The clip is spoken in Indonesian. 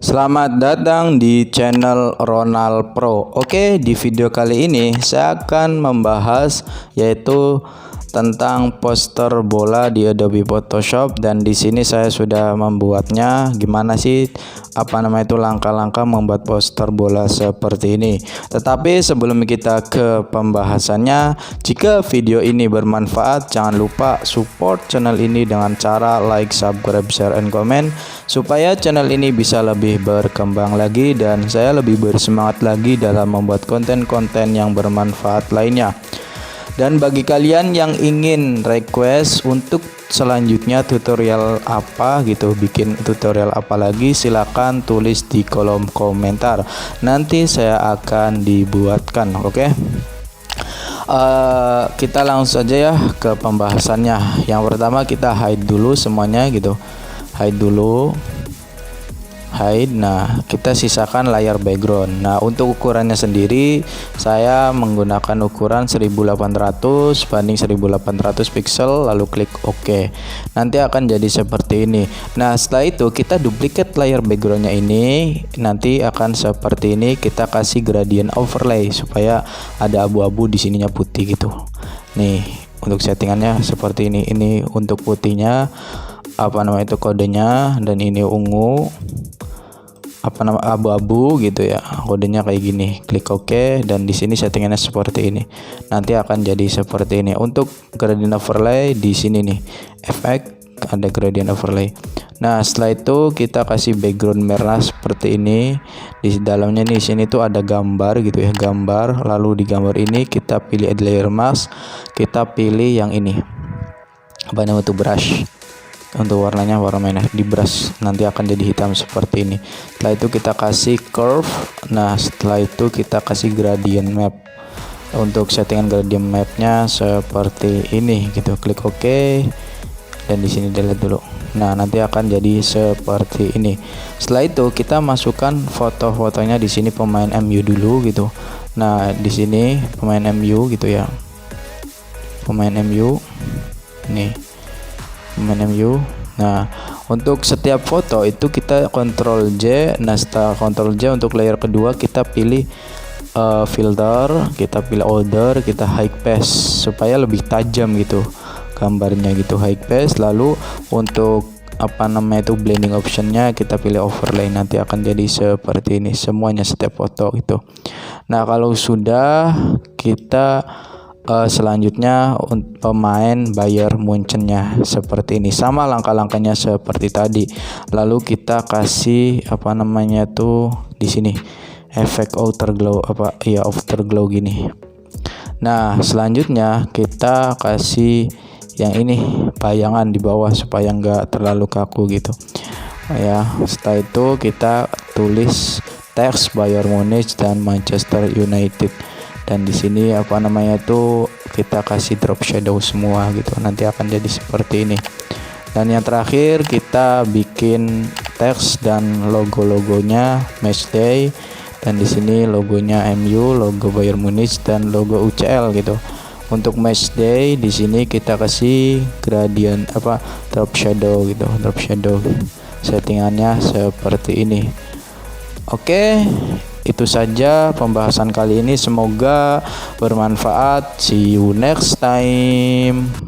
Selamat datang di channel Ronald Pro. Oke, di video kali ini saya akan membahas yaitu tentang poster bola di Adobe Photoshop, dan di sini saya sudah membuatnya. Gimana sih langkah-langkah membuat poster bola seperti ini. Tetapi sebelum kita ke pembahasannya, jika video ini bermanfaat, jangan lupa support channel ini dengan cara like, subscribe, share, and comment supaya channel ini bisa lebih berkembang lagi dan saya lebih bersemangat lagi dalam membuat konten-konten yang bermanfaat lainnya. Dan bagi kalian yang ingin request untuk selanjutnya tutorial apa gitu, bikin tutorial apa lagi, silakan tulis di kolom komentar. Nanti saya akan dibuatkan. Oke. Kita langsung saja ya ke pembahasannya. Yang pertama kita hide dulu semuanya gitu. Hide dulu. Nah, kita sisakan layar background. Nah, untuk ukurannya sendiri saya menggunakan ukuran 1800 banding 1800 pixel, lalu klik OK. Nanti akan jadi seperti ini. Nah, setelah itu kita duplicate layar backgroundnya ini, nanti akan seperti ini. Kita kasih gradient overlay supaya ada abu-abu, di sininya putih gitu. Nih, untuk settingannya seperti ini. Ini untuk putihnya kodenya, dan ini ungu abu-abu gitu ya, kodenya kayak gini. Klik OK, dan di sini settingannya seperti ini. Nanti akan jadi seperti ini. Untuk gradient overlay di sini nih, efek ada gradient overlay. Nah, setelah itu kita kasih background merah seperti ini. Di dalamnya nih, sini tuh ada gambar gitu ya, gambar. Lalu di gambar ini kita pilih add layer mask, kita pilih yang ini untuk brush. Untuk warnanya warna merah, di brush nanti akan jadi hitam seperti ini. Setelah itu kita kasih curve. Nah, setelah itu kita kasih gradient map. Untuk settingan gradient mapnya seperti ini gitu. Klik OK, dan di sini delete dulu. Nah, nanti akan jadi seperti ini. Setelah itu kita masukkan foto-fotonya di sini, pemain MU dulu gitu. Nah, di sini pemain MU gitu ya, pemain MU nih, pemain MU. Nah, untuk setiap foto itu kita Ctrl J. Nah, setelah Ctrl J untuk layer kedua kita pilih filter, kita pilih order, kita high pass supaya lebih tajam gitu gambarnya gitu, high pass. Lalu untuk blending optionnya kita pilih overlay, nanti akan jadi seperti ini semuanya setiap foto gitu. Nah, kalau sudah, kita selanjutnya pemain Bayern Munchennya seperti ini, sama langkah-langkahnya seperti tadi. Lalu kita kasih di sini efek outer glow outer glow gini. Nah, selanjutnya kita kasih yang ini bayangan di bawah supaya enggak terlalu kaku gitu ya. Setelah itu kita tulis teks Bayern Munich dan Manchester United, dan di sini kita kasih drop shadow semua gitu, nanti akan jadi seperti ini. Dan yang terakhir kita bikin teks dan logo-logonya match day, dan di sini logonya MU, logo Bayern Munich, dan logo UCL gitu. Untuk match day di sini kita kasih gradient drop shadow gitu, drop shadow. Settingannya seperti ini. Oke, itu saja pembahasan kali ini, semoga bermanfaat. See you next time.